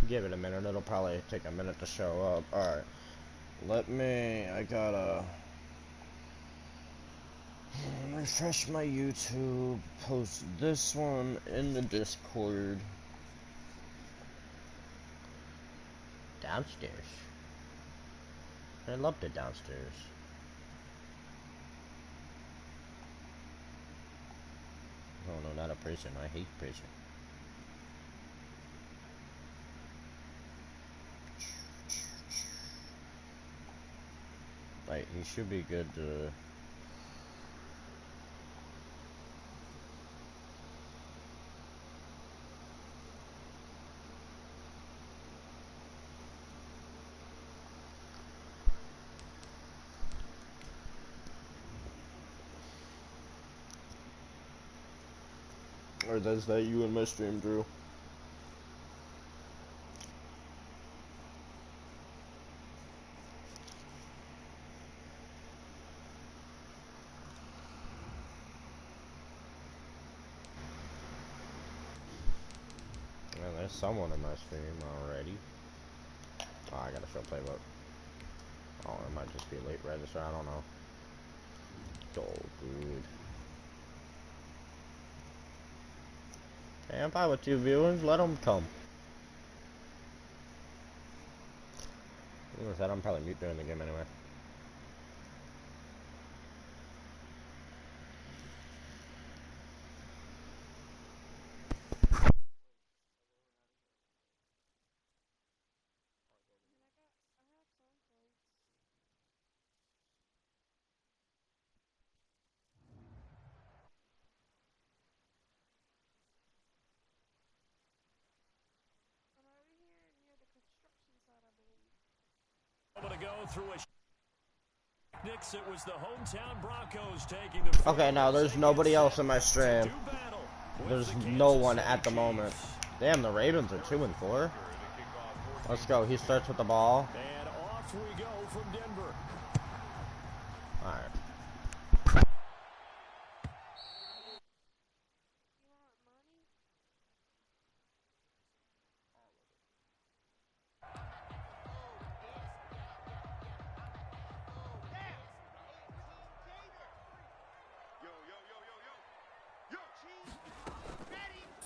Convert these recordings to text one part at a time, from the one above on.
Give it a minute. It'll probably take a minute to show up. Alright. I gotta refresh my YouTube, post this one in the Discord. Downstairs. I love the downstairs. Oh no, not a prison. I hate prison. Like, he should be good to... Or is that you in my stream, Drew? Well, there's someone in my stream already. Oh, I gotta show playbook. Oh, it might just be late register, I don't know. Oh, dude. Hey, I'm fine with 2 viewers, let them come. Like I said, I'm probably mute during the game anyway. It was the hometown Broncos taking the okay, now there's nobody else in my stream. There's no one at the moment. Damn, the Ravens are 2-4. Let's go. He starts with the ball. And off we go from Denver. All right.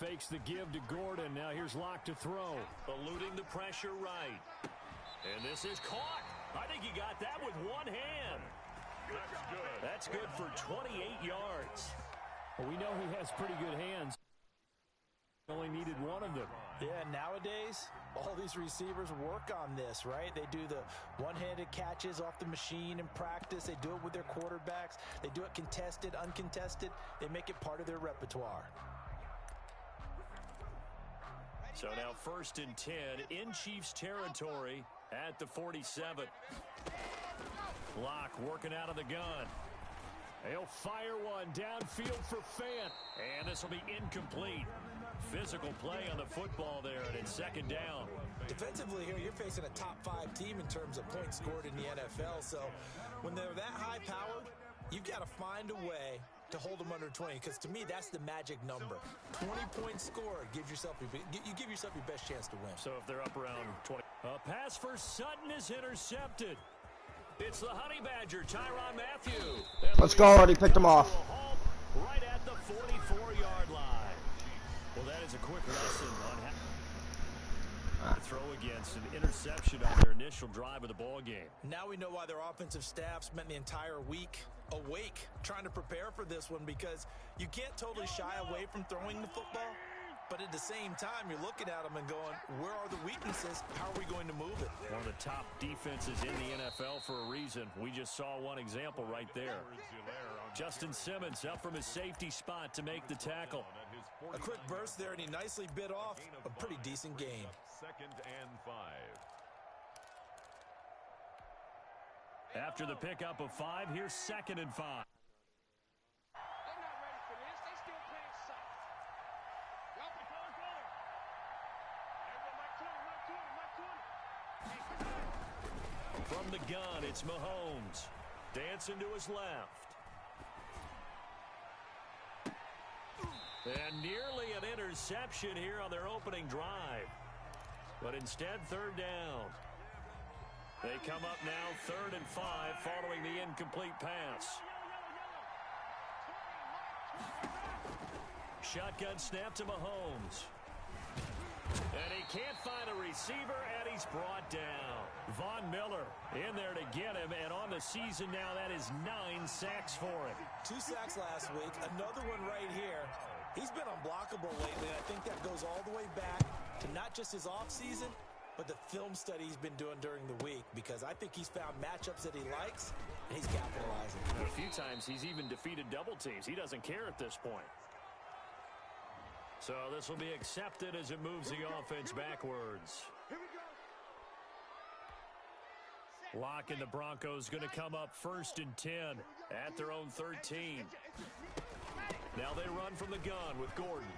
Fakes the give to Gordon. Now here's Locke to throw. Eluding the pressure right. And this is caught. I think he got that with one hand. That's good for 28 yards. Well, we know he has pretty good hands. Only needed one of them. Yeah, nowadays, all these receivers work on this, right? They do the one-handed catches off the machine in practice. They do it with their quarterbacks. They do it contested, uncontested. They make it part of their repertoire. So now 1st and 10 in Chiefs territory at the 47. Locke working out of the gun. He'll fire one downfield for Fant. And this will be incomplete. Physical play on the football there, and it's 2nd down. Defensively here, you're facing a top-5 team in terms of points scored in the NFL. So when they're that high-powered, you've got to find a way to hold them under 20, because to me, that's the magic number. 20 points scored, you give yourself your best chance to win. So if they're up around 20. A pass for Sutton is intercepted. It's the Honey Badger, Tyrann Mathieu. Let's go, already picked him off. Right at the 44-yard line. Well, that is a quick lesson on how to throw against an interception on their initial drive of the ball game. Now we know why their offensive staff spent the entire week awake trying to prepare for this one, because you can't totally shy away from throwing the football, but at the same time you're looking at them and going, where are the weaknesses? How are we going to move it? One of the top defenses in the NFL for a reason. We just saw one example right there. Justin Simmons up from his safety spot to make the tackle. A quick burst there, and he nicely bit off a pretty decent gain. 2nd and 5. After the pickup of 5, here's 2nd and 5. They're not ready for this. They still playing soft. Y'all can call it. Everybody, my 20. From the gun, it's Mahomes. Dancing to his left. And nearly an interception here on their opening drive. but instead third down. They come up now 3rd and 5 following the incomplete pass. Shotgun snap to Mahomes. And he can't find a receiver, and he's brought down. Von Miller in there to get him, and on the season now, that is 9 sacks for him. 2 sacks last week, another one right here. He's been unblockable lately, and I think that goes all the way back to not just his offseason, but the film study he's been doing during the week, because I think he's found matchups that he likes, and he's capitalizing. And a few times he's even defeated double teams. He doesn't care at this point. So this will be accepted as it moves the offense backwards. Locke and the Broncos going to come up 1st and 10 at their own 13. Now they run from the gun with Gordon.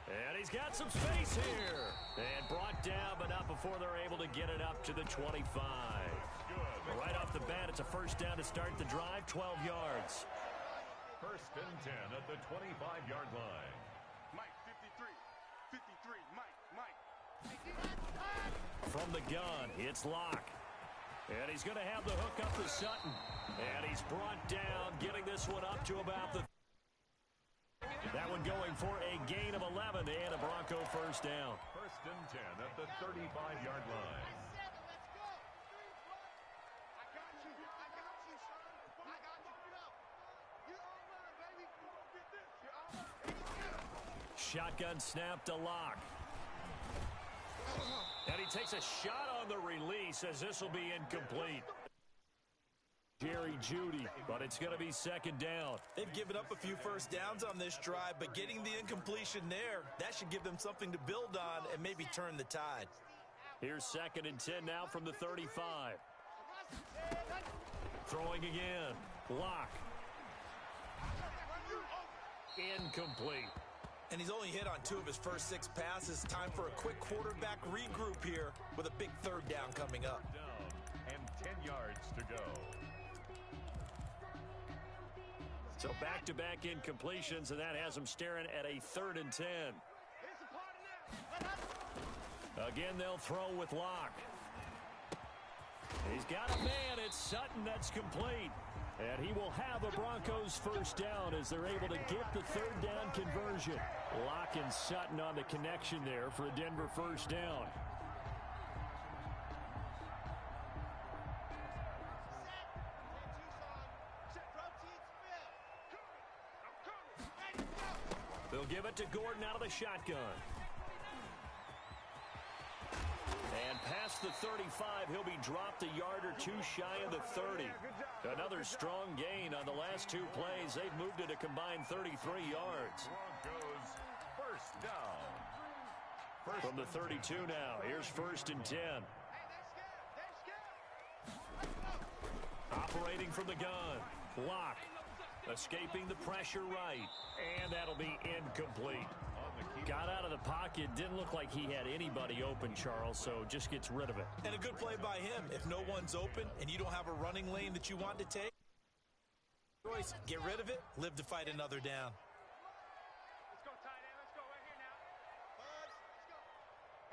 And he's got some space here. And brought down, but not before they're able to get it up to the 25. Right off the bat, it's a 1st down to start the drive, 12 yards. 1st and 10 at the 25-yard line. Mike, 53, Mike. From the gun, it's Locke. And he's going to have the hook up to Sutton. And he's brought down, getting this one up to about the... That one going for a gain of 11 and a Bronco 1st down. 1st and 10 at the 35-yard line. Shotgun snap to Locke. And he takes a shot on the release as this will be incomplete. Jerry Jeudy, but it's going to be 2nd down. They've given up a few 1st downs on this drive, but getting the incompletion there, that should give them something to build on and maybe turn the tide. Here's 2nd and 10 now from the 35. Throwing again. Locke. Incomplete. And he's only hit on 2 of his first 6 passes. Time for a quick quarterback regroup here with a big 3rd down coming up. Down and 10 yards to go. So back-to-back incompletions, and that has them staring at a 3rd and 10. Again, they'll throw with Locke. He's got a man. It's Sutton that's complete. And he will have a Broncos 1st down as they're able to get the 3rd down conversion. Locke and Sutton on the connection there for a Denver 1st down. They'll give it to Gordon out of the shotgun. And past the 35, he'll be dropped a yard or 2 shy of the 30. Another strong gain on the last 2 plays. They've moved it a combined 33 yards. Broncos 1st down. From the 32 now, here's 1st and 10. Operating from the gun. Locke escaping the pressure right. And that'll be incomplete. Got out of the pocket. Didn't look like he had anybody open, Charles, so just gets rid of it. And a good play by him. If no one's open and you don't have a running lane that you want to take, get rid of it, live to fight another down. Let's go, tight end. Let's go right here now. Buzz, let's go.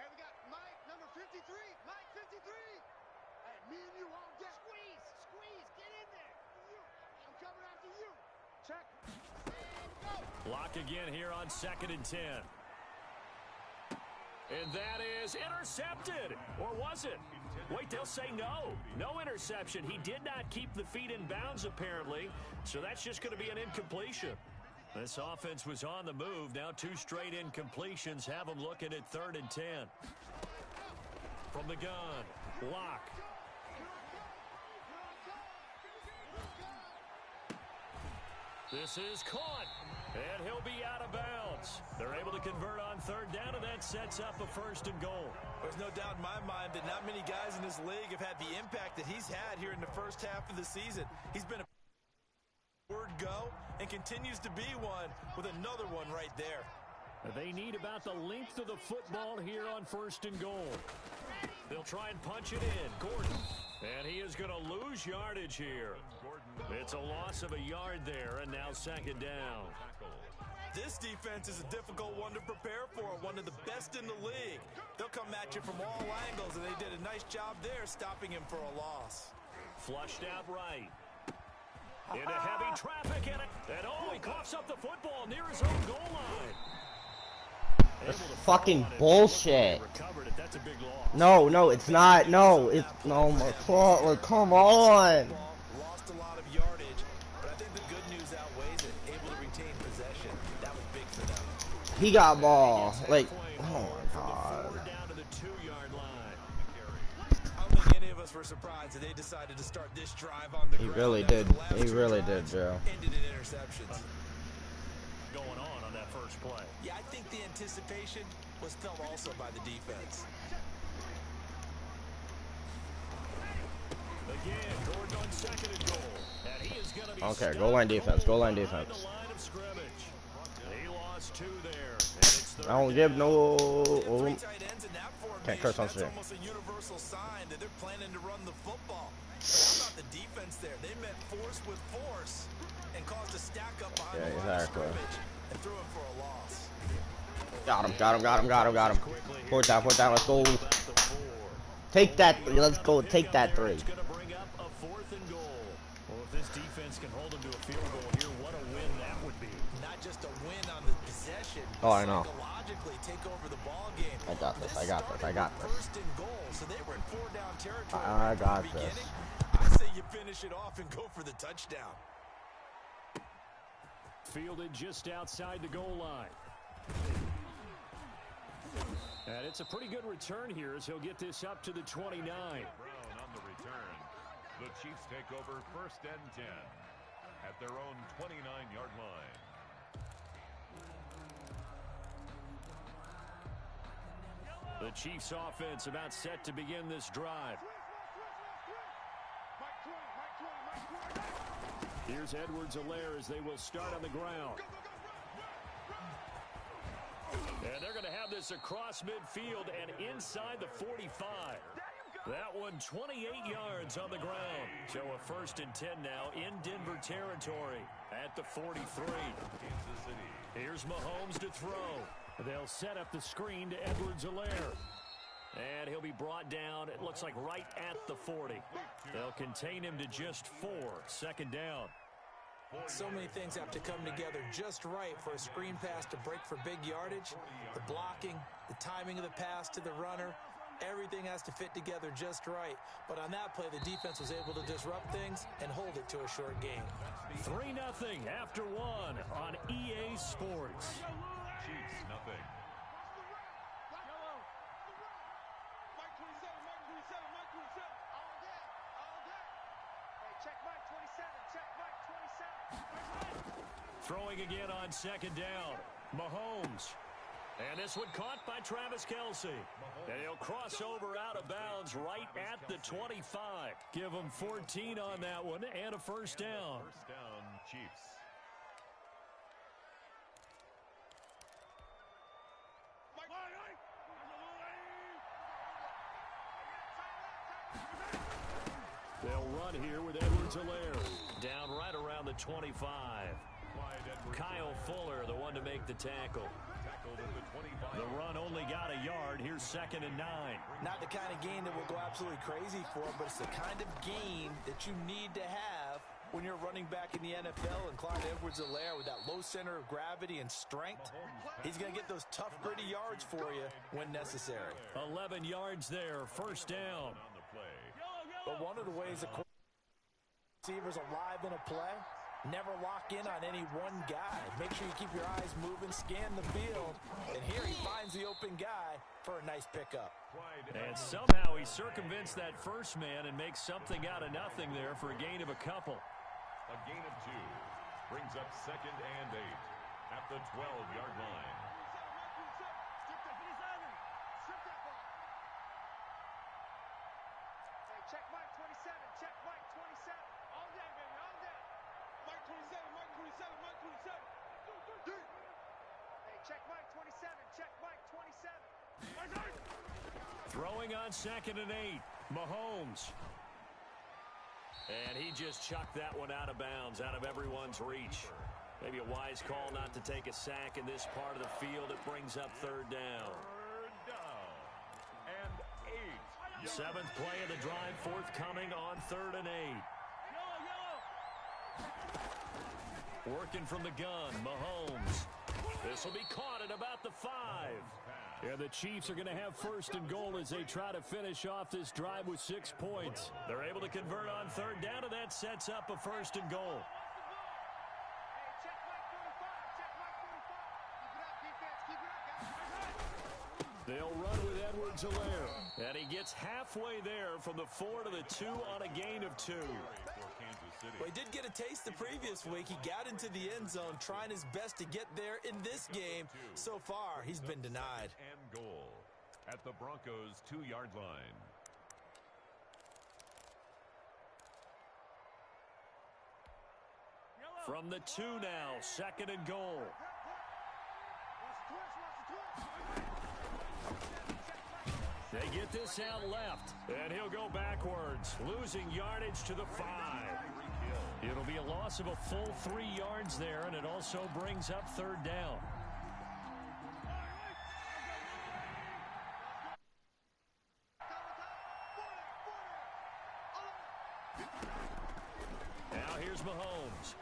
Hey, we got Mike, number 53. Mike, 53. Hey, me and you all get. Squeeze, get in there. I'm coming after you. Check. And go. Block again here on 2nd and 10. And that is intercepted. Or was it? Wait, they'll say no. No interception. He did not keep the feet in bounds, apparently. So that's just going to be an incompletion. This offense was on the move. Now 2 straight incompletions have them looking at 3rd and 10. From the gun, Locke. This is caught, and he'll be out of bounds. They're able to convert on 3rd down, and that sets up a 1st and goal. There's no doubt in my mind that not many guys in this league have had the impact that he's had here in the first half of the season. He's been a word go and continues to be one with another one right there. They need about the length of the football here on 1st and goal. They'll try and punch it in. Gordon. And he is going to lose yardage here. It's a loss of a yard there, and now 2nd down. This defense is a difficult one to prepare for, one of the best in the league. They'll come at you from all angles, and they did a nice job there stopping him for a loss. Flushed out right. Into heavy traffic in it. And he coughs up the football near his own goal line. That's fucking bullshit. That's a big loss. No, it's not. No, it's no my fault. Like, come on. Lost a lot of yardage, but I think the good news outweighs it. Able to retain possession. That was big for them. He got ball. Like, oh my god. Down to the 2-yard line. I don't think any of us were surprised that they decided to start this drive on the He ground. really did. He really did, Joe. Ended in interceptions. Going on that first play. Yeah, I think the anticipation was felt also by the defense. Again, Gordon on 2nd and goal. And he is going to be Okay, goal line defense. Goal line defense. the line of scrimmage. He lost 2 there. And it's I don't give no. Three tight ends in that formation. Can't curse on That's stream. almost a universal sign that they're planning to run the football. How about the defense there? They met force with force and caused a stack up behind the line of exactly. scrimmage and threw him for a loss. Got him. Fourth down, let's go. Take that 3, let's go, take that 3. It's going to bring up a 4th and goal. Well, if this defense can hold them to a field goal here, what a win that would be. Not just a win on the possession. Oh, I know. Psychologically take over the ball game. I got this. First and goal, so they were in 4-down territory. I got from the this. beginning. I say you finish it off and go for the touchdown. Fielded just outside the goal line. And it's a pretty good return here as he'll get this up to the 29. Brown on the return. The Chiefs take over 1st and 10 at their own 29-yard line. The Chiefs offense about set to begin this drive. Here's Edwards-Helaire as they will start on the ground. And they're going to have this across midfield and inside the 45. That one 28 yards on the ground. So a 1st and 10 now in Denver territory at the 43. Here's Mahomes to throw. They'll set up the screen to Edwards-Helaire. And he'll be brought down, it looks like right at the 40. They'll contain him to just 4. 2nd down. So many things have to come together just right for a screen pass to break for big yardage. The blocking, the timing of the pass to the runner, everything has to fit together just right. But on that play, the defense was able to disrupt things and hold it to a short game. 3-0 after 1 on EA Sports. Chiefs, nothing. Throwing again on 2nd down. Mahomes. And this one caught by Travis Kelce. And he'll cross over out of bounds right at the 25. Give him 14 on that one and a 1st down. 1st down, Chiefs. They'll run here with Edwards-Helaire. Down right around the 25. Kyle Fuller, the one to make the tackle. The run only got a yard. Here's 2nd and 9. Not the kind of gain that we'll go absolutely crazy for, but it's the kind of gain that you need to have when you're running back in the NFL. And Clyde Edwards-Helaire with that low center of gravity and strength, he's going to get those tough, gritty yards for you when necessary. 11 yards there. 1st down. But one of the ways the receivers alive in a play, never lock in on any one guy. Make sure you keep your eyes moving, scan the field, and here he finds the open guy for a nice pickup. And somehow he circumvents that first man and makes something out of nothing there for a gain of a couple. A gain of 2 brings up 2nd and 8 at the 12-yard line. Check Mike 27, check Mike 27. All day, baby, all day. Mike 27, Mike 27, Mike 27. Hey, check Mike 27, check Mike 27. Throwing on 2nd and 8. Mahomes. And he just chucked that one out of bounds, out of everyone's reach. Maybe a wise call not to take a sack in this part of the field. It brings up third down. Third down and 8. Seventh play of the drive, forthcoming on 3rd and 8. Working from the gun, Mahomes. This will be caught at about the 5. And the Chiefs are going to have 1st and goal as they try to finish off this drive with 6 points. They're able to convert on 3rd down, and that sets up a 1st and goal. They'll run with Edwards-Helaire. And he gets halfway there from the 4 to the 2 on a gain of 2. Well, he did get a taste the previous week. He got into the end zone trying his best to get there in this game. So far, he's been denied. And goal at the Broncos' 2-yard line. From the 2 now, 2nd and goal. They get this out left, and he'll go backwards, losing yardage to the 5. It'll be a loss of a full 3 yards there, and it also brings up 3rd down. Now here's Mahomes.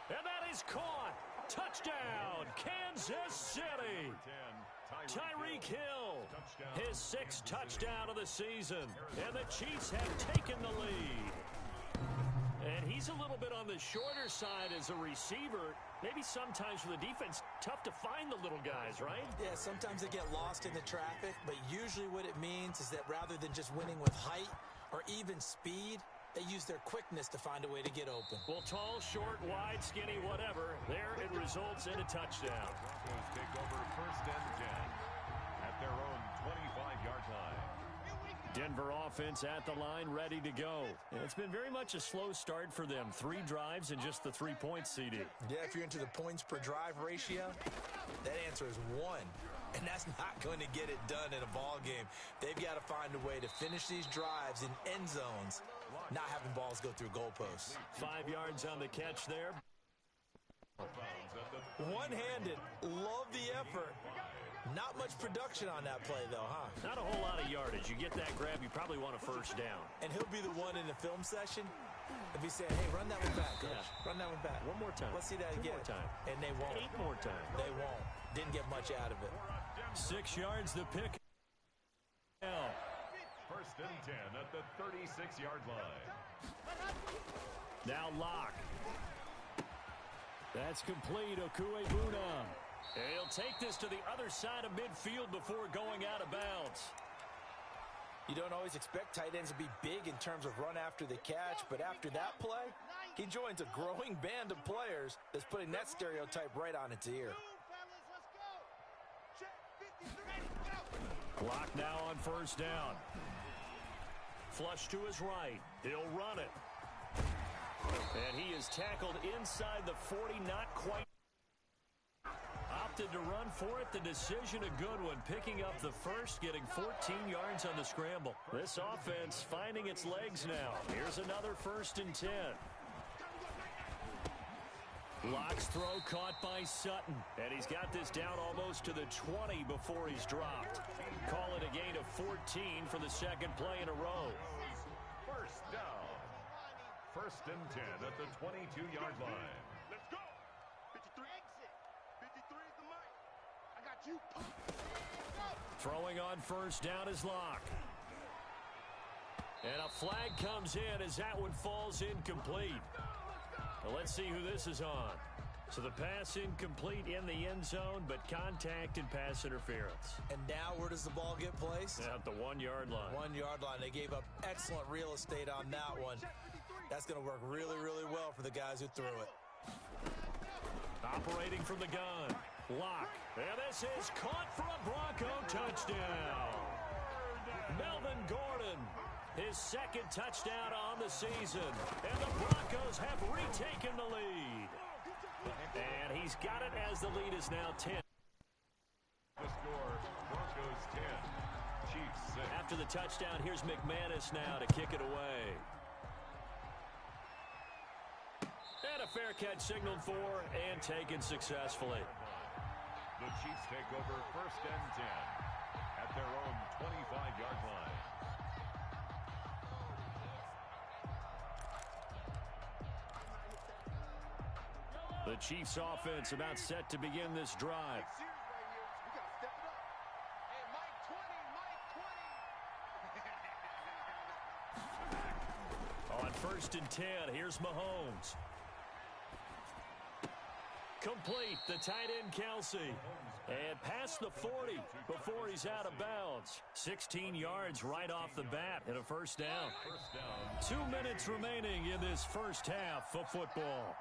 And that is caught. Touchdown, Kansas City. Tyreek Hill, his 6th touchdown of the season. And the Chiefs have taken the lead. And he's a little bit on the shorter side as a receiver. Maybe sometimes for the defense, tough to find the little guys, right? Yeah, sometimes they get lost in the traffic, but usually what it means is that rather than just winning with height or even speed, they use their quickness to find a way to get open. Well, tall, short, wide, skinny, whatever. There it results in a touchdown. Broncos take over 1st and 10 at their own 25-yard line. Denver offense at the line, ready to go. And it's been very much a slow start for them. 3 drives and just the 3 points, CD. Yeah, if you're into the points per drive ratio, that answer is 1. And that's not going to get it done in a ball game. They've got to find a way to finish these drives in end zones, not having balls go through goalposts. 5 yards on the catch there. One-handed. Love the effort. Not much production on that play, though, huh? Not a whole lot of yardage. You get that grab, you probably want a 1st down. And he'll be the one in the film session if he's saying, hey, run that one back, coach. Yeah. Run that one back. One more time. Let's see that 2 again. more time. And they won't. 8 more times. They won't. Didn't get much out of it. 6 yards the pick. Now. 1st and 10 at the 36-yard line. Now Locke. That's complete. Okuebuna. And he'll take this to the other side of midfield before going out of bounds. You don't always expect tight ends to be big in terms of run after the catch, but after that play, he joins a growing band of players that's putting that stereotype right on its ear. Clock now on 1st down. Flush to his right. He'll run it. And he is tackled inside the 40, not quite. Opted to run for it. The decision a good one. Picking up the 1st, getting 14 yards on the scramble. This offense finding its legs now. Here's another 1st and 10. Locke's throw caught by Sutton. And he's got this down almost to the 20 before he's dropped. Call it a gain of 14 for the 2nd play in a row. 1st down. 1st and 10 at the 22-yard line. Let's go. 53. Exit. 53 is the mic. I got you. Throwing on 1st down is Locke. And a flag comes in as that one falls incomplete. Well, let's see who this is on. So the pass incomplete in the end zone, but contact and pass interference. And now where does the ball get placed? At the 1-yard line. 1-yard line. They gave up excellent real estate on that one. That's going to work really, really well for the guys who threw it. Operating from the gun. Locke. And this is caught for a Bronco touchdown. Melvin Gordon. His 2nd touchdown on the season. And the Broncos have retaken the lead. And he's got it as the lead is now 10. The score, Broncos 10, Chiefs 6. After the touchdown, here's McManus now to kick it away. catch signaled for and taken successfully. The Chiefs take over 1st and 10 at their own 25-yard line. The Chiefs offense about set to begin this drive. On 1st and 10, here's Mahomes. Complete, the tight end Kelsey. And past the 40 before he's out of bounds. 16 yards right off the bat and a first down. 2 minutes remaining in this first half of football.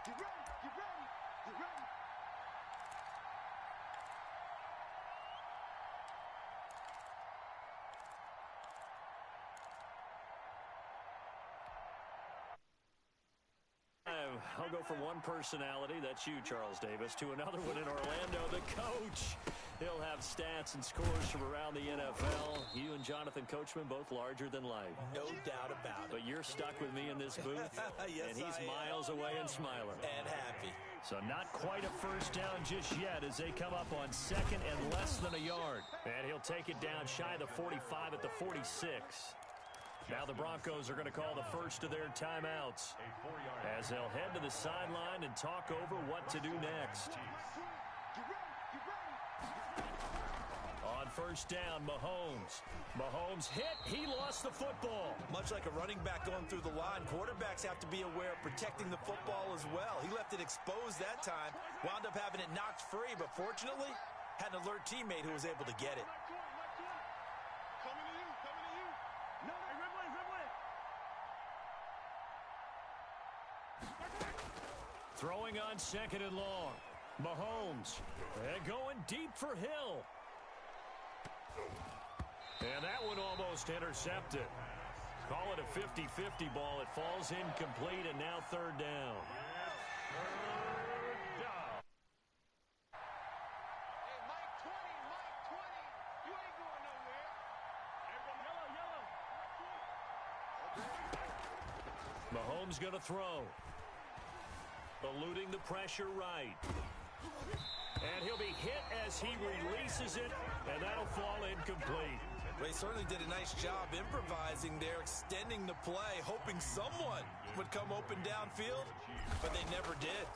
Get ready, get ready, get ready. I'll go from one personality, that's you, Charles Davis, to another one in Orlando, the coach. He'll have stats and scores from around the NFL. You and Jonathan Coachman both larger than life. No doubt about it. But you're stuck with me in this booth, yes, and he's miles away and smiling. And happy. So not quite a first down just yet as they come up on 2nd and less than a yard. And he'll take it down shy of the 45 at the 46. Now the Broncos are going to call the first of their timeouts as they'll head to the sideline and talk over what to do next. On 1st down, Mahomes. Mahomes hit. He lost the football. Much like a running back going through the line, quarterbacks have to be aware of protecting the football as well. He left it exposed that time, wound up having it knocked free, but fortunately, had an alert teammate who was able to get it. Throwing on 2nd and long. Mahomes. And going deep for Hill. And that one almost intercepted. Call it a 50-50 ball. It falls incomplete, and now 3rd down. Hey, Mike 20, Mike 20. You ain't going nowhere. Yellow. Mahomes going to throw. Eluding the pressure right. And he'll be hit as he releases it, and that'll fall incomplete. They certainly did a nice job improvising there, extending the play, hoping someone would come open downfield, but they never did.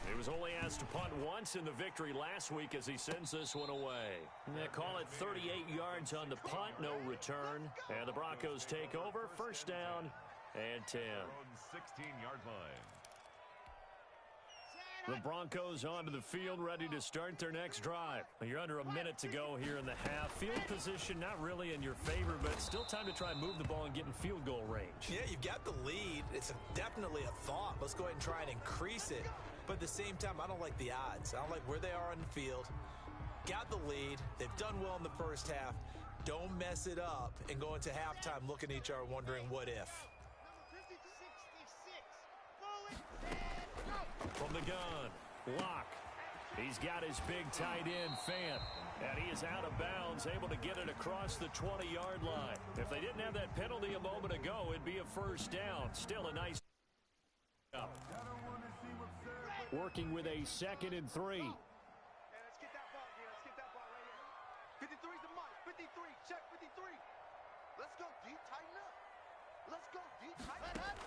He was only asked to punt once in the victory last week as he sends this one away. They call it 38 yards on the punt, no return. And the Broncos take over, 1st down and 10. 16-yard line. The Broncos onto the field, ready to start their next drive. You're under a minute to go here in the half. Field position not really in your favor, but still time to try and move the ball and get in field goal range. Yeah, you've got the lead. It's definitely a thought. Let's go ahead and try and increase it. But at the same time, I don't like the odds. I don't like where they are on the field. Got the lead. They've done well in the first half. Don't mess it up and go into halftime looking at each other wondering what if. From the gun, Locke. He's got his big tight end, Fant. And he is out of bounds, able to get it across the 20-yard line. If they didn't have that penalty a moment ago, it'd be a first down. Still a nice up. Working with a 2nd and 3. Hey, let's get that ball here. Let's get that ball right here. 53's the mark. 53. Check 53. Let's go, D. Tighten up. Let's go, D. Tighten up.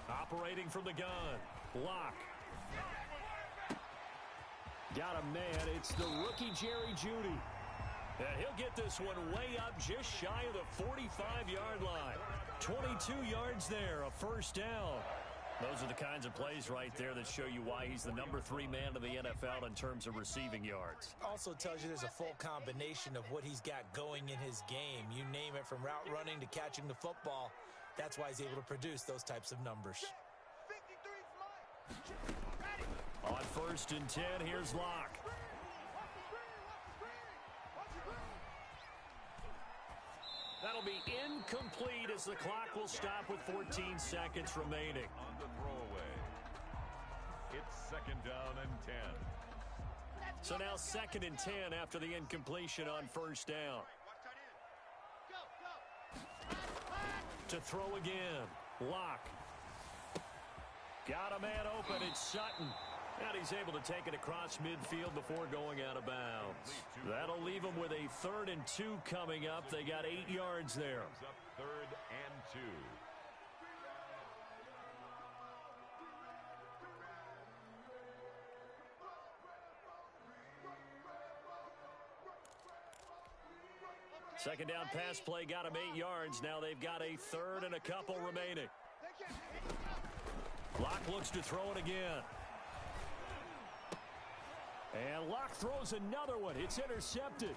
Operating from the gun. Locke. Got a man. It's the rookie Jerry Jeudy. And he'll get this one way up just shy of the 45-yard line. 22 yards there, a first down. Those are the kinds of plays right there that show you why he's the number 3 man in the NFL in terms of receiving yards. Also tells you there's a full combination of what he's got going in his game. You name it, from route running to catching the football. That's why he's able to produce those types of numbers. 53's mine. On 1st and 10, here's Locke. That'll be incomplete as the clock will stop with 14 seconds remaining. On the throwaway. It's 2nd down and 10. So now 2nd and 10 after the incompletion on 1st down. To throw again. Locke. Got a man open. It's Sutton. And he's able to take it across midfield before going out of bounds. That'll leave them with a 3rd and 2 coming up. They got 8 yards there. 3rd and 2. Second down pass play got him 8 yards. Now they've got a 3rd and a couple remaining. Locke looks to throw it again. And Locke throws another one. It's intercepted.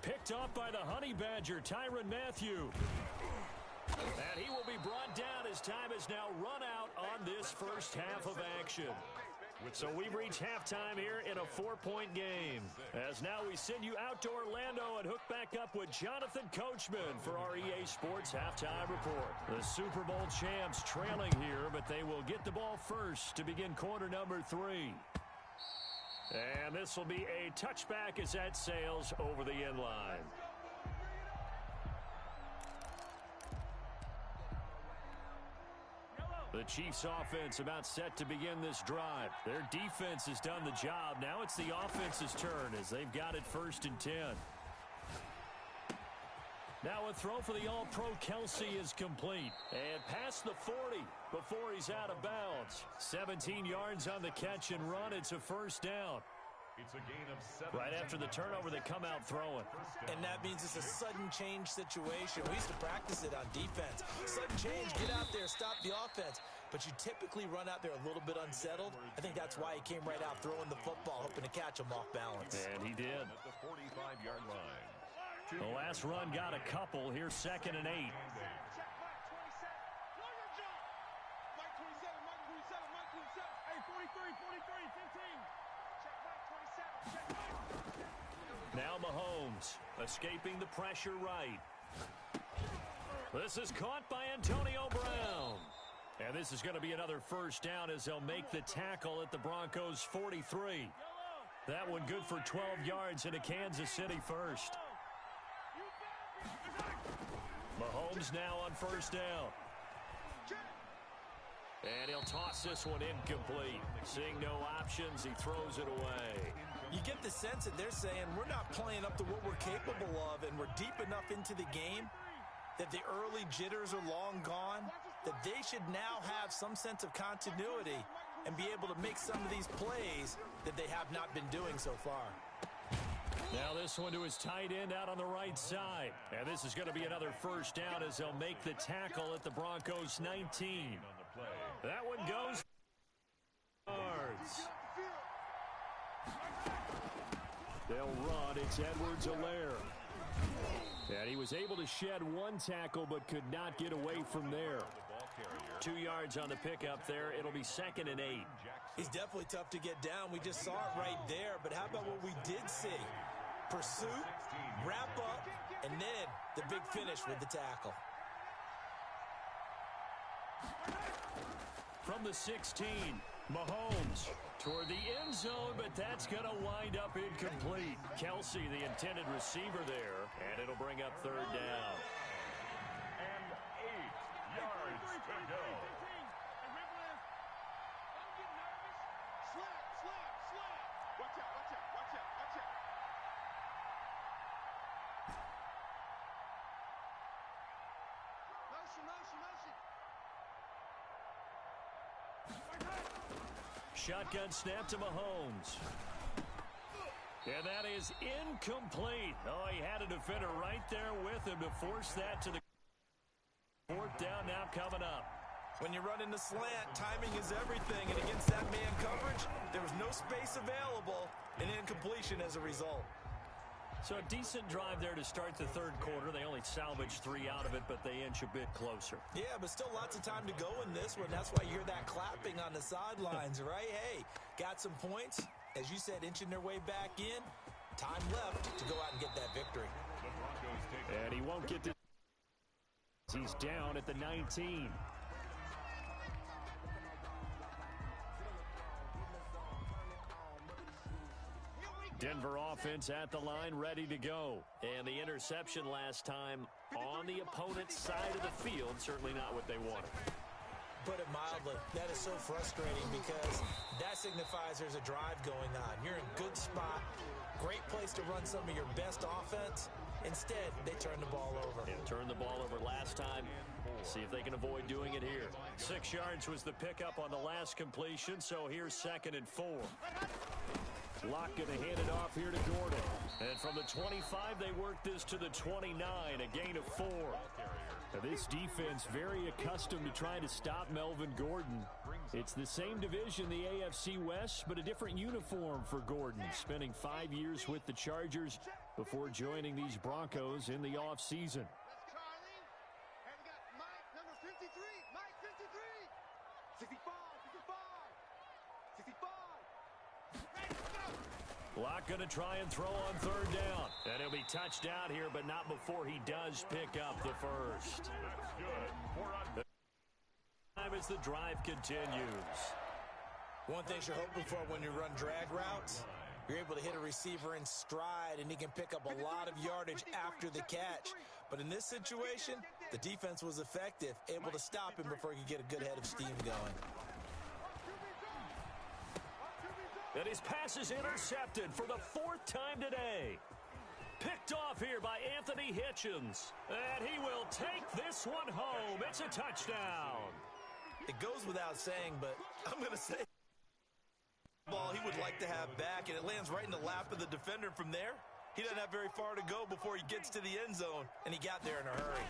Picked off by the Honey Badger, Tyrann Mathieu. And he will be brought down as time has now run out on this first half of action. So we've reached halftime here in a 4-point game. As now we send you out to Orlando and hook back up with Jonathan Coachman for our EA Sports Halftime Report. The Super Bowl champs trailing here, but they will get the ball first to begin quarter number 3. And this will be a touchback as that sails over the end line. The Chiefs offense about set to begin this drive. Their defense has done the job. Now it's the offense's turn as they've got it 1st and 10. Now a throw for the All-Pro Kelsey is complete. And past the 40 before he's out of bounds. 17 yards on the catch and run. It's a 1st down. It's a gain of 7. Right after the turnover, they come out throwing. And that means it's a sudden change situation. We used to practice it on defense. Sudden change, get out there, stop the offense. But you typically run out there a little bit unsettled. I think that's why he came right out throwing the football, hoping to catch him off balance. And he did. At the 45-yard line. The last run got a couple. Here's 2nd and 8. Now Mahomes escaping the pressure right. This is caught by Antonio Brown. And this is going to be another 1st down as they'll make the tackle at the Broncos 43. That one good for 12 yards and a Kansas City 1st. Mahomes now on 1st down. And he'll toss this one incomplete. Seeing no options, he throws it away. You get the sense that they're saying we're not playing up to what we're capable of, and we're deep enough into the game that the early jitters are long gone, that they should now have some sense of continuity and be able to make some of these plays that they have not been doing so far. Now this one to his tight end out on the right side. And this is going to be another 1st down as they'll make the tackle at the Broncos 19. That one goes yards. They'll run. It's Edwards-Helaire. And he was able to shed one tackle but could not get away from there. 2 yards on the pickup there. It'll be 2nd and 8. He's definitely tough to get down. We just saw it right there. But how about what we did see? Pursuit, wrap up, and then the big finish with the tackle. From the 16, Mahomes toward the end zone, but that's going to wind up incomplete. Kelsey, the intended receiver there, and it'll bring up 3rd down. And 8 yards to go. Watch out, watch out, watch out, watch out. Motion, motion, motion. Shotgun snap to Mahomes. And that is incomplete. Oh, he had a defender right there with him to force that to the 4th down now coming up. When you're running the slant, timing is everything. And against that man coverage, there was no space available, and incompletion as a result. So a decent drive there to start the 3rd quarter. They only salvaged 3 out of it, but they inch a bit closer. Yeah, but still lots of time to go in this one. That's why you hear that clapping on the sidelines, right? Hey, got some points. As you said, inching their way back in. Time left to go out and get that victory. And he won't get to... He's down at the 19. Denver offense at the line, ready to go. And the interception last time on the opponent's side of the field. Certainly not what they wanted. Put it mildly, that is so frustrating because that signifies there's a drive going on. You're in a good spot, great place to run some of your best offense. Instead, they turn the ball over. Yeah, turned the ball over last time. See if they can avoid doing it here. 6 yards was the pickup on the last completion, so here's 2nd and 4. Locke going to hand it off here to Gordon. And from the 25, they work this to the 29, a gain of 4. Now this defense very accustomed to trying to stop Melvin Gordon. It's the same division, the AFC West, but a different uniform for Gordon, spending 5 years with the Chargers before joining these Broncos in the offseason. Locke going to try and throw on 3rd down. And he'll be touched out here, but not before he does pick up the first. The time as the drive continues. One thing you're hoping for when you run drag routes, you're able to hit a receiver in stride, and he can pick up a lot of yardage after the catch. But in this situation, the defense was effective, able to stop him before he could get a good head of steam going. And his pass is intercepted for the 4th time today. Picked off here by Anthony Hitchens. And he will take this one home. It's a touchdown. It goes without saying, but I'm going to say the ball he would like to have back, and it lands right in the lap of the defender. From there, he doesn't have very far to go before he gets to the end zone, and he got there in a hurry.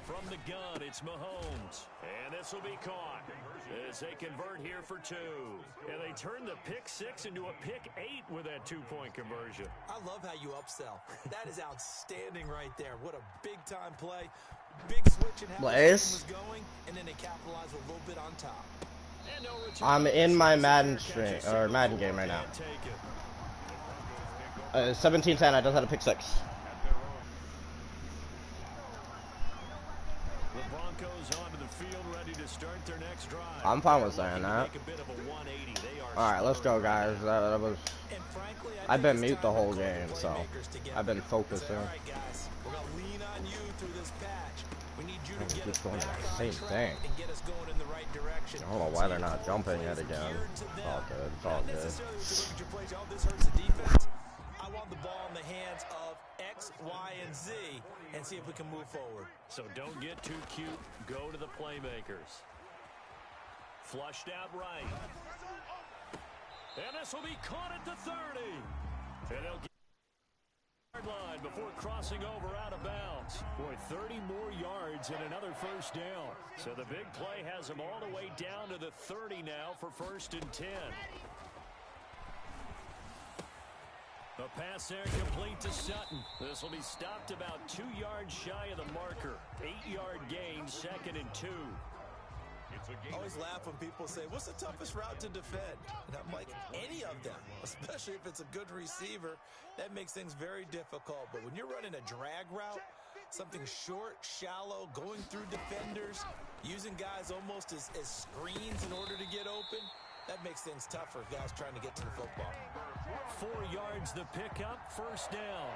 From the gun, it's Mahomes. And this will be caught as they convert here for 2. And they turn the pick 6 into a pick 8 with that 2-point conversion. I love how you upsell. That is outstanding right there. What a big-time play. Big switch in how the game was going, and then they capitalized a little bit on top. I'm in my Madden stream, or Madden game right now. 17-10, I just had a pick 6. I'm fine with saying that. Alright, let's go, guys. That was... I've been mute the whole game, so I've been focusing. Just going to the same thing. I don't know why they're not jumping it again. It's all good. It's all good. I want the ball in the hands of X, Y, and Z and see if we can move forward. So don't get too cute. Go to the playmakers. Flushed out right. And this will be caught at the 30. And they'll get the line before crossing over out of bounds. Boy, 30 more yards and another first down. So the big play has them all the way down to the 30 now for 1st and 10. A pass there complete to Sutton. This will be stopped about 2 yards shy of the marker. 8-yard gain, 2nd and 2. I always laugh when people say, what's the toughest route to defend? And I'm like, any of them, especially if it's a good receiver. That makes things very difficult. But when you're running a drag route, something short, shallow, going through defenders, using guys almost as screens in order to get open, that makes things tougher, guys trying to get to the football. 4 yards the pickup, first down.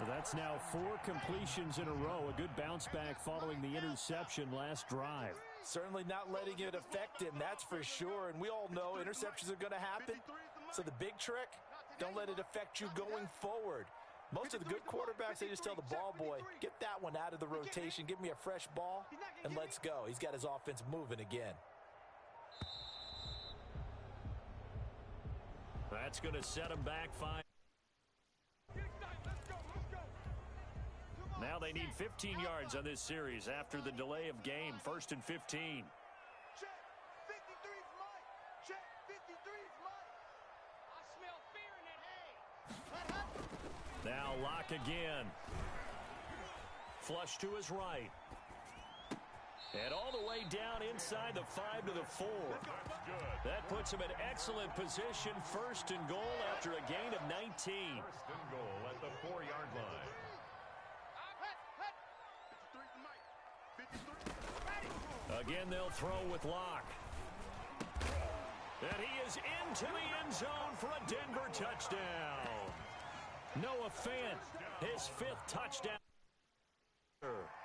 That's now 4 completions in a row. A good bounce back following the interception last drive. Certainly not letting it affect him, that's for sure. And we all know interceptions are going to happen. So the big trick, don't let it affect you going forward. Most of the good quarterbacks, they just tell the ball boy, get that one out of the rotation, give me a fresh ball, and let's go. He's got his offense moving again. That's going to set him back 5. Now they need 15 yards on this series after the delay of game. 1st and 15. Now Locke again. Flush to his right. And all the way down inside the 5 to the 4. That puts him in excellent position. 1st and goal after a gain of 19. 1st and goal at the 4-yard line. Again, they'll throw with Locke. And he is into the end zone for a Denver touchdown. Noah Fant, his 5th touchdown.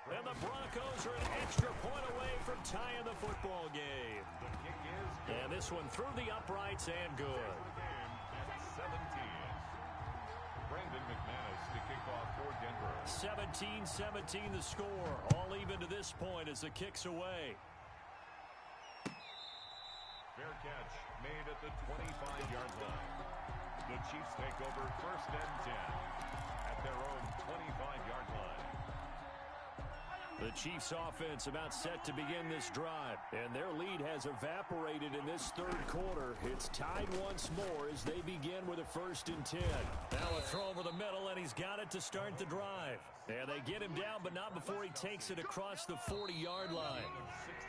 And the Broncos are an extra point away from tying the football game. And this one through the uprights and good. 17. Brandon McManus to kick off for Denver. 17-17 the score. All even to this point as the kick's away. Fair catch made at the 25-yard line. The Chiefs take over 1st and 10 at their own 25-yard line. The Chiefs offense about set to begin this drive, and their lead has evaporated in this third quarter. It's tied once more as they begin with a 1st and 10. Now a throw over the middle, and he's got it to start the drive. And they get him down, but not before he takes it across the 40-yard line.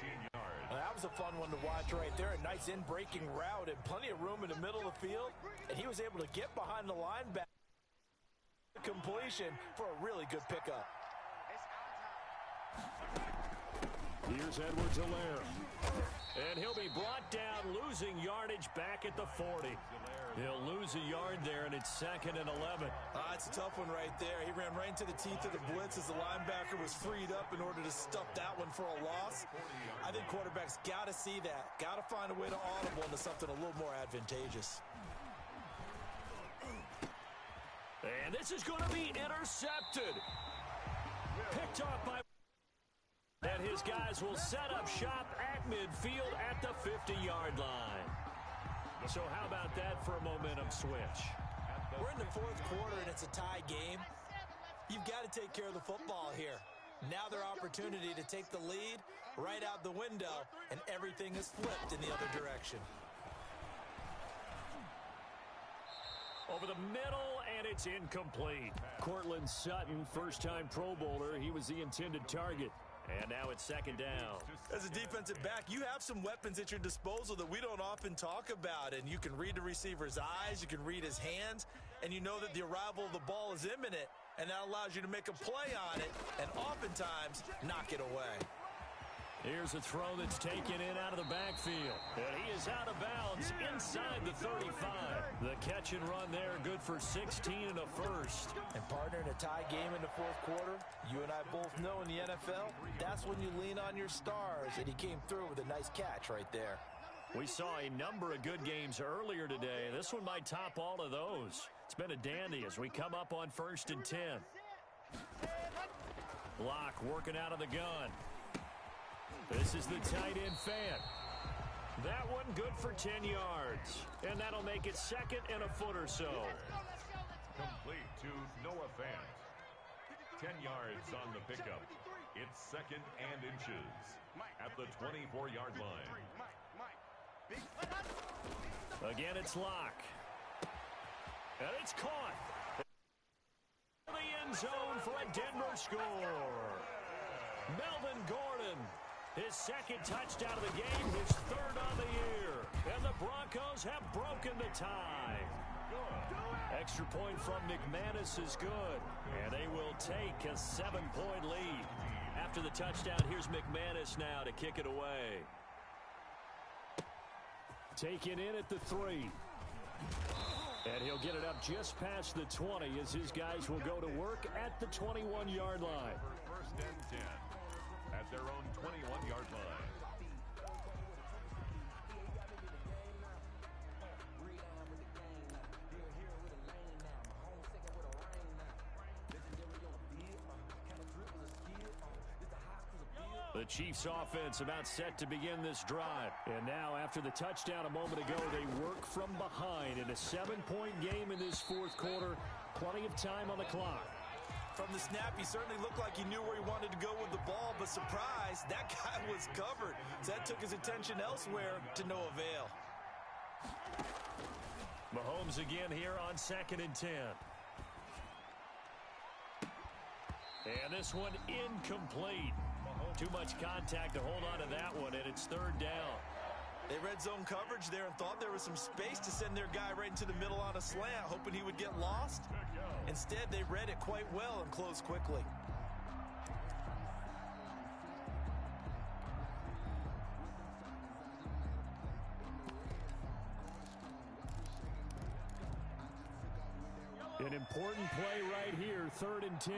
16 yards. Well, that was a fun one to watch right there. A nice in-breaking route and plenty of room in the middle of the field. And he was able to get behind the linebacker. Completion for a really good pickup. Here's Edwards-Helaire. And he'll be brought down, losing yardage back at the 40. He'll lose a yard there, and it's 2nd and 11. It's a tough one right there. He ran right into the teeth of the blitz as the linebacker was freed up in order to stuff that one for a loss. I think quarterbacks got to see that. Got to find a way to audible into something a little more advantageous. And this is going to be intercepted. Picked off by... And his guys will set up shop at midfield at the 50-yard line. So how about that for a momentum switch? We're in the 4th quarter, and it's a tie game. You've got to take care of the football here. Now their opportunity to take the lead right out the window, and everything is flipped in the other direction. Over the middle, and it's incomplete. Cortland Sutton, first-time Pro Bowler. He was the intended target. And now it's 2nd down. As a defensive back, you have some weapons at your disposal that we don't often talk about. And you can read the receiver's eyes, you can read his hands, and you know that the arrival of the ball is imminent. And that allows you to make a play on it and oftentimes knock it away. Here's a throw that's taken in out of the backfield. And he is out of bounds inside the 35. The catch and run there, good for 16 and a first. And partner, in a tie game in the 4th quarter, you and I both know in the NFL, that's when you lean on your stars. And he came through with a nice catch right there. We saw a number of good games earlier today. This one might top all of those. It's been a dandy as we come up on 1st and 10. Locke working out of the gun. This is the tight end fan. That one good for 10 yards. And that'll make it 2nd and a foot or so. Complete to Noah Fant. 10 yards on the pickup. It's 2nd and inches at the 24-yard line. Again, it's Locke. And it's caught. The end zone for a Denver score. Melvin Gordon. His 2nd touchdown of the game, his 3rd on the year. And the Broncos have broken the tie. Extra point from McManus is good. And they will take a 7-point lead. After the touchdown, here's McManus now to kick it away. Taken in at the 3. And he'll get it up just past the 20 as his guys will go to work at the 21-yard line. 1st and 10 at their own 21-yard line. The Chiefs offense about set to begin this drive. And now after the touchdown a moment ago, they work from behind in a 7-point game in this 4th quarter. Plenty of time on the clock. From the snap, he certainly looked like he knew where he wanted to go with the ball, but surprise, that guy was covered. So that took his attention elsewhere to no avail. Mahomes again here on 2nd and 10. And this one incomplete. Too much contact to hold on to that one, and it's 3rd down. They red zone coverage there and thought there was some space to send their guy right into the middle on a slant, hoping he would get lost. Instead, they read it quite well and closed quickly. An important play right here, 3rd and 10.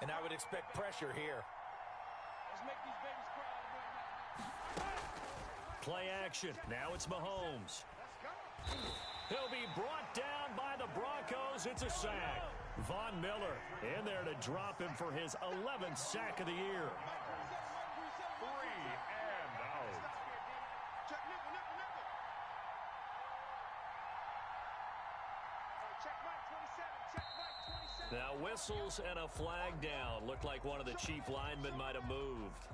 And I would expect pressure here. play action. Now it's Mahomes. He'll be brought down by the Broncos. It's a sack. Von Miller in there to drop him for his 11th sack of the year. 3 and out. Now whistles and a flag down. Looked like one of the chief linemen might have moved.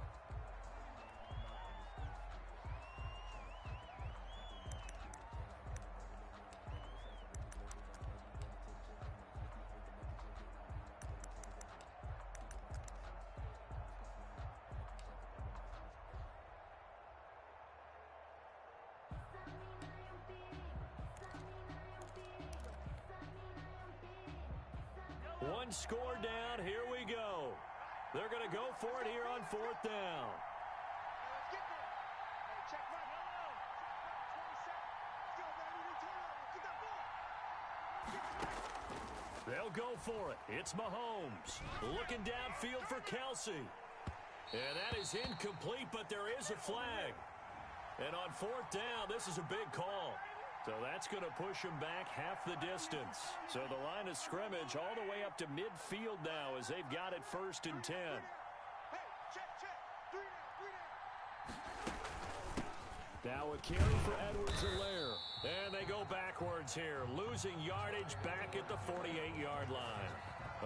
One score down. Here we go. They're going to go for it here on 4th down. They'll go for it. It's Mahomes. Looking downfield for Kelsey. And that is incomplete, but there is a flag. And on 4th down, this is a big call. So that's going to push him back half the distance. So the line of scrimmage all the way up to midfield now as they've got it 1st and 10. Now a carry for Edwards-Helaire. And they go backwards here, losing yardage back at the 48-yard line.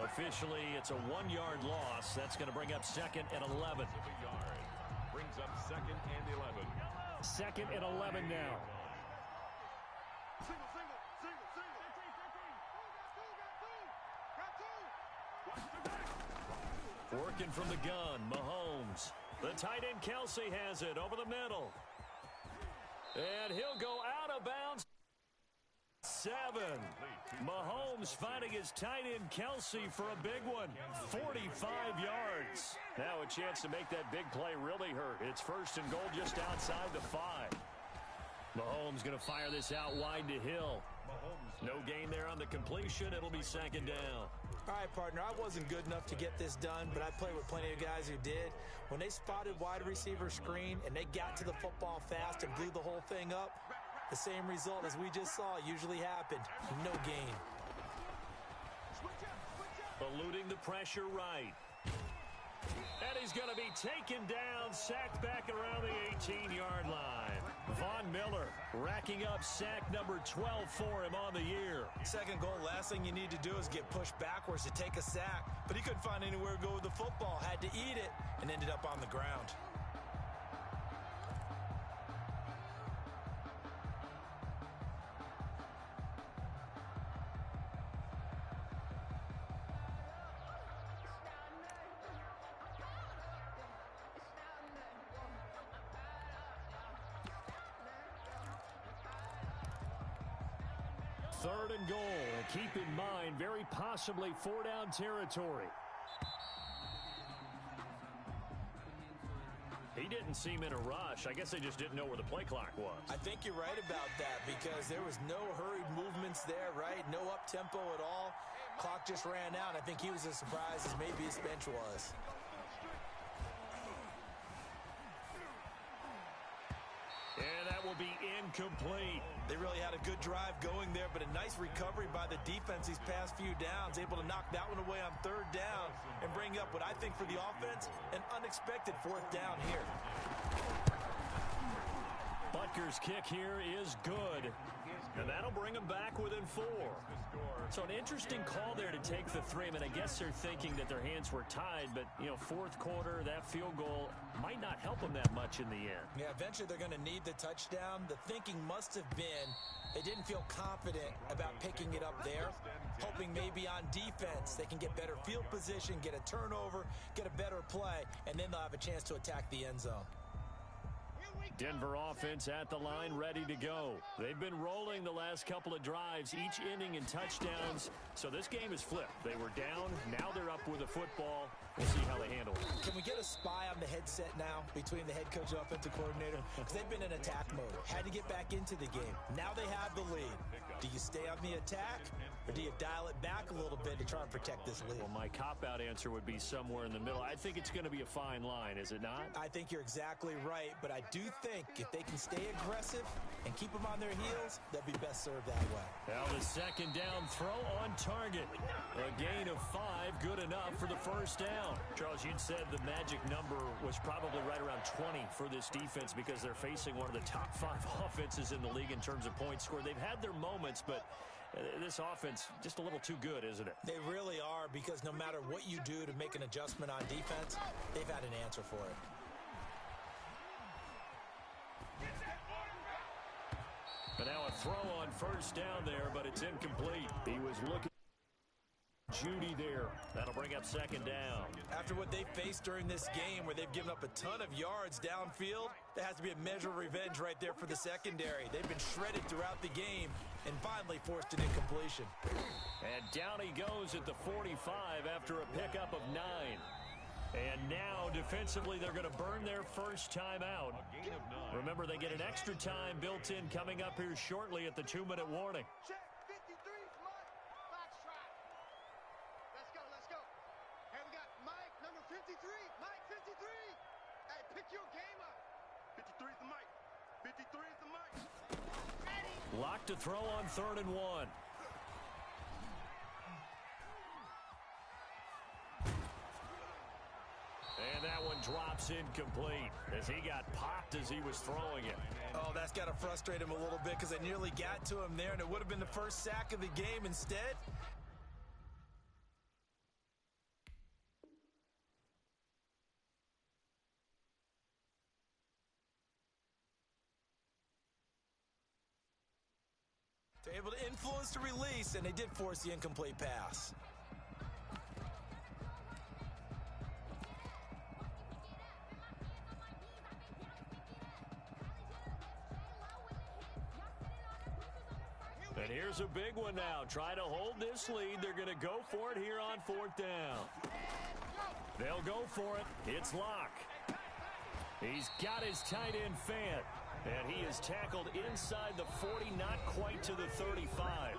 Officially, it's a 1-yard loss. That's going to bring up 2nd and 11. Brings up 2nd and 11. 2nd and 11 now. Working from the gun, Mahomes. The tight end Kelsey has it over the middle. And he'll go out of bounds. 7. Mahomes finding his tight end Kelsey for a big one. 45 yards. Now a chance to make that big play really hurt. It's 1st and goal just outside the 5. Mahomes going to fire this out wide to Hill. No gain there on the completion. It'll be 2nd down. All right, partner, I wasn't good enough to get this done, but I played with plenty of guys who did. When they spotted wide receiver screen and they got to the football fast and blew the whole thing up, the same result as we just saw usually happened. No gain. Eluding the pressure right. And he's going to be taken down, sacked back around the 18-yard line. Von Miller racking up sack number 12 for him on the year. 2nd goal, last thing you need to do is get pushed backwards to take a sack. But he couldn't find anywhere to go with the football, had to eat it, and ended up on the ground. Third and goal. And keep in mind, very possibly 4-down territory. He didn't seem in a rush. I guess they just didn't know where the play clock was. I think you're right about that because there was no hurried movements there, right? No up-tempo at all. Clock just ran out. I think he was as surprised as maybe his bench was. And that will be incomplete. They really had a good drive going there, but a nice recovery by the defense these past few downs, able to knock that one away on 3rd down and bring up what I think for the offense, an unexpected 4th down here. Butker's kick here is good, and that'll bring them back within 4. So an interesting call there to take the 3. I mean, I guess they're thinking that their hands were tied, but, you know, 4th quarter, that field goal might not help them that much in the end. Yeah, eventually they're going to need the touchdown. The thinking must have been they didn't feel confident about picking it up there, hoping maybe on defense they can get better field position, get a turnover, get a better play, and then they'll have a chance to attack the end zone. Denver offense at the line, ready to go. They've been rolling the last couple of drives, each inning in touchdowns. So this game is flipped. They were down, now they're up with a football. We'll see how they handle it. Can we get a spy on the headset now between the head coach and offensive coordinator? Because they've been in attack mode. Had to get back into the game. Now they have the lead. Do you stay on the attack, or do you dial it back a little bit to try and protect this lead? Well, my cop-out answer would be somewhere in the middle. I think it's going to be a fine line, is it not? I think you're exactly right, but I do think if they can stay aggressive and keep them on their heels, they'll be best served that way. Now the second down throw on target. A gain of 5, good enough for the first down. Charles, you'd said the magic number was probably right around 20 for this defense because they're facing one of the top 5 offenses in the league in terms of points scored. They've had their moments, but this offense just a little too good, isn't it? They really are, because no matter what you do to make an adjustment on defense, they've had an answer for it. But now a throw on first down there, but it's incomplete. He was looking Judy there. That'll bring up second down. After what they faced during this game where they've given up a ton of yards downfield, there has to be a measure of revenge right there for the secondary. They've been shredded throughout the game and finally forced an incompletion. And down he goes at the 45 after a pickup of 9. And now defensively they're going to burn their first time out. Remember, they get an extra time built in coming up here shortly at the 2-minute warning. Check 53, Mike. Foxtrot. Let's go. Hey, we got Mike, number 53. Mike, 53. Hey, pick your game up. 53 is the Mike. 53 is the Mike. Ready. Lock to throw on 3rd and 1. And that one drops incomplete as he got popped as he was throwing it. Oh, that's got to frustrate him a little bit because they nearly got to him there, and it would have been the first sack of the game instead. They're able to influence the release, and they did force the incomplete pass. And here's a big one now. Try to hold this lead. They're going to go for it here on 4th down. They'll go for it. It's Locke. He's got his tight end Fant. And he is tackled inside the 40, not quite to the 35.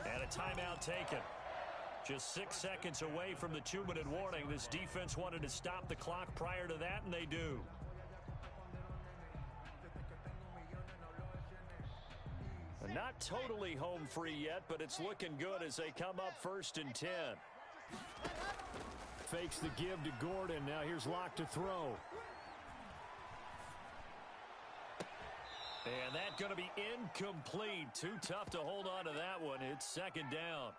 And a timeout taken. Just 6 seconds away from the 2-minute warning. This defense wanted to stop the clock prior to that, and they do. Not totally home free yet, but it's looking good as they come up 1st and 10. Fakes the give to Gordon. Now here's Locke to throw. And that's going to be incomplete. Too tough to hold on to that one. It's 2nd down.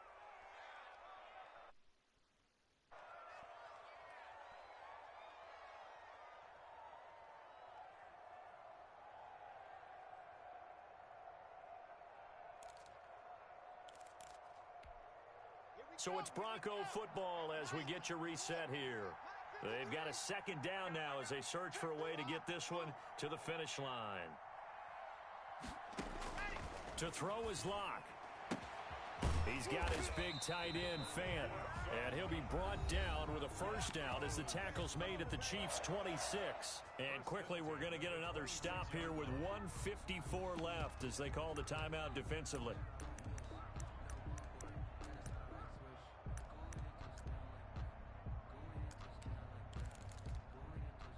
So it's Bronco football as we get you reset here. They've got a 2nd down now as they search for a way to get this one to the finish line. To throw is Locke. He's got his big tight end, Fant. And he'll be brought down with a 1st down as the tackle's made at the Chiefs' 26. And quickly, we're going to get another stop here with 1:54 left as they call the timeout defensively.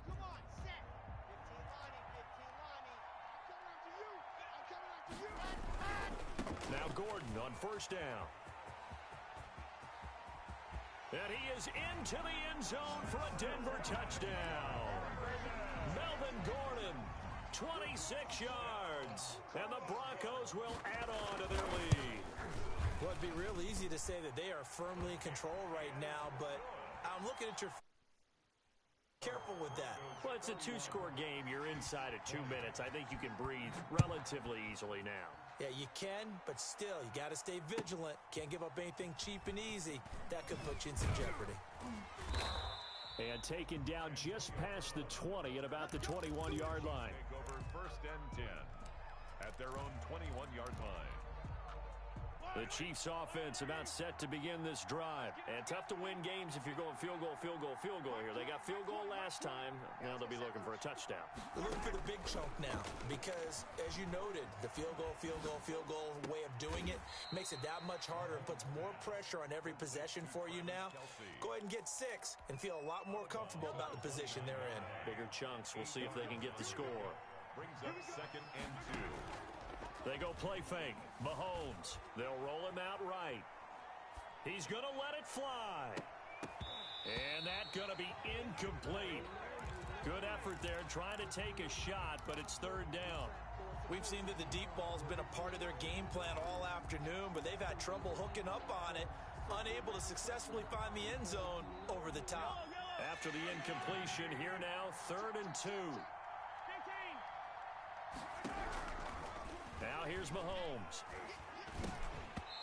Come on, set. 15 Lonnie, 15 Lonnie. I'm coming after you. Now Gordon on 1st down. And he is into the end zone for a Denver touchdown. Melvin Gordon, 26 yards. And the Broncos will add on to their lead. Well, it'd be real easy to say that they are firmly in control right now, but I'm looking at your... Careful with that. Well, it's a 2-score game. You're inside of 2 minutes. I think you can breathe relatively easily now. Yeah, you can, but still, you got to stay vigilant. Can't give up anything cheap and easy. That could put you in some jeopardy. And taken down just past the 20 at about the 21-yard line. Take over 1st and 10 at their own 21-yard line. The Chiefs offense about set to begin this drive. And tough to win games if you're going field goal, field goal, field goal here. They got field goal last time. Now they'll be looking for a touchdown. They're looking for the big chunk now because, as you noted, the field goal way of doing it makes it that much harder and puts more pressure on every possession for you now. Go ahead and get 6 and feel a lot more comfortable about the position they're in. Bigger chunks. We'll see if they can get the score. Brings up 2nd and 2. They go play fake. Mahomes. They'll roll him out right. He's going to let it fly. And that's going to be incomplete. Good effort there trying to take a shot, but it's 3rd down. We've seen that the deep ball's been a part of their game plan all afternoon, but they've had trouble hooking up on it, unable to successfully find the end zone over the top. After the incompletion, here now, 3rd and 2. Now here's Mahomes.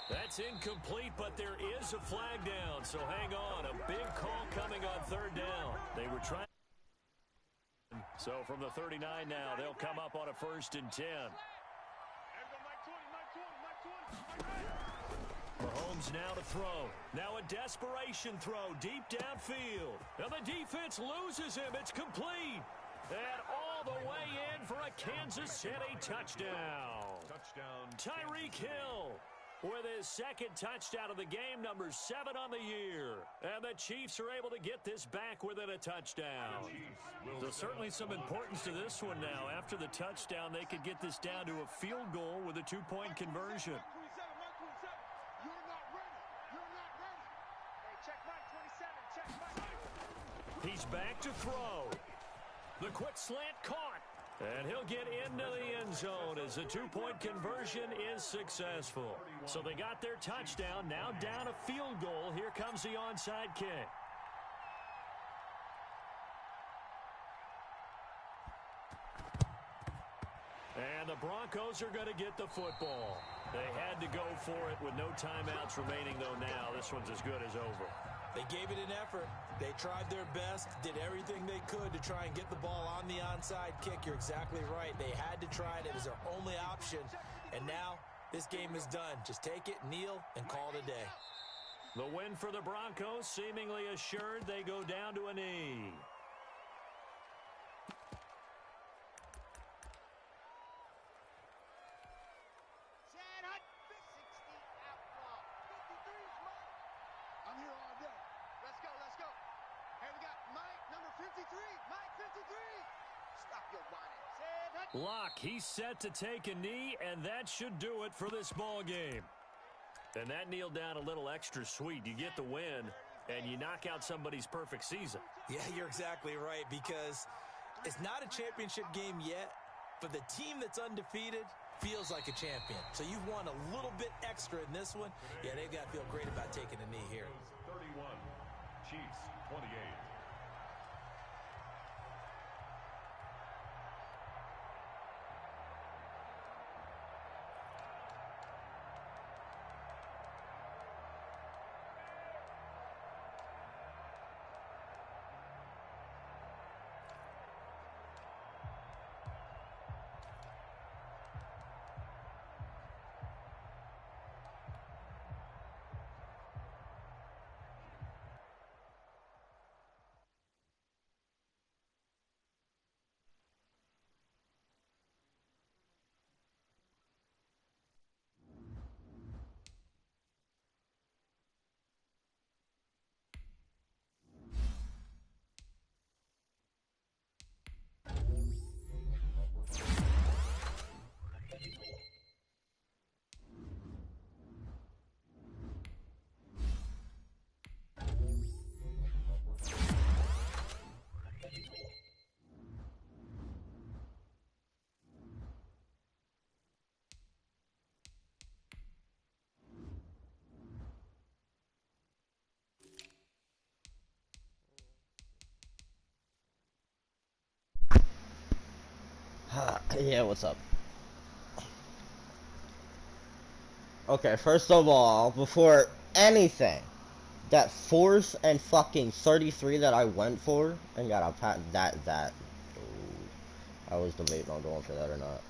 That's incomplete, but there is a flag down, so hang on. A big call coming on 3rd down. They were trying. So from the 39 now, they'll come up on a 1st and 10. Mahomes now to throw. Now a desperation throw deep downfield. Now the defense loses him. It's complete. And all the way in for a Kansas City touchdown. Tyreek Hill with his 2nd touchdown of the game, number 7 on the year. And the Chiefs are able to get this back within a touchdown. So certainly some importance to this one now. After the touchdown, they could get this down to a field goal with a 2-point conversion. He's back to throw. The quick slant caught. And he'll get into the end zone as the 2-point conversion is successful. So they got their touchdown, now down a field goal. Here comes the onside kick. And the Broncos are going to get the football. They had to go for it with no timeouts remaining, though now. This one's as good as over. They gave it an effort. They tried their best, did everything they could to try and get the ball on the onside kick. You're exactly right. They had to try it. It was their only option. And now this game is done. Just take it, kneel, and call it a day. The win for the Broncos seemingly assured. They go down to a knee. I'm here all day. Let's go, let's go. Hey, we got Mike, number 53. Mike, 53. Stop your whining. Locke, he's set to take a knee, and that should do it for this ball game. And that kneel down a little extra sweet. You get the win, and you knock out somebody's perfect season. Yeah, you're exactly right, because it's not a championship game yet, but the team that's undefeated feels like a champion. So you've won a little bit extra in this one. Yeah, they've got to feel great about taking a knee here. 31, Chiefs 28. Yeah, what's up? Okay, first of all, before anything, that 4th and fucking 33 that I went for and got a pat that I was debating on going for that or not.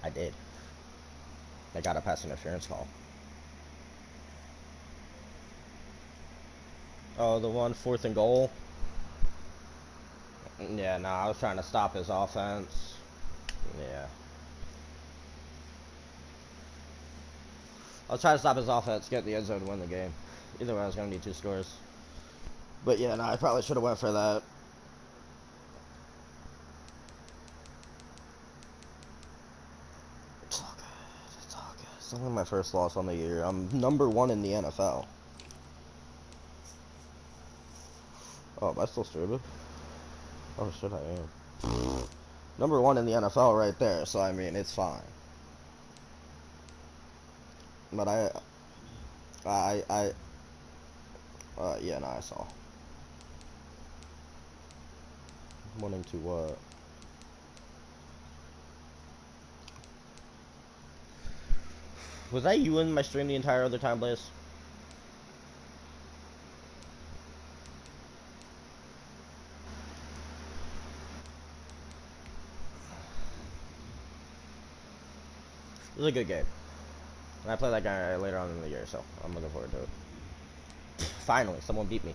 I did. I got a pass interference call. Oh, the one 4th and goal? Yeah, no, I was trying to stop his offense. Yeah. I was trying to stop his offense, get the end zone, win the game. Either way, I was going to need 2 scores. But yeah, no, I probably should have went for that. It's all good. It's all good. It's only my first loss on the year. I'm #1 in the NFL. Oh, am I still streaming? Oh, shit, I am. #1 in the NFL right there, so I mean, it's fine. But yeah, no, I saw. Wanting to, Was that you in my stream the entire other time, Blaze? It was a good game. And I play that guy later on in the year, so I'm looking forward to it. Finally, someone beat me.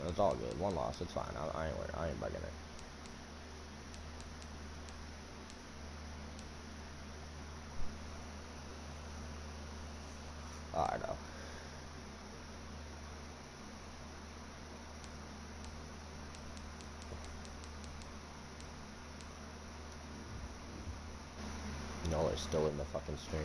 It's all good. 1 loss, it's fine. I ain't bugging it. Oh, I know. No, they're still in the fucking stream.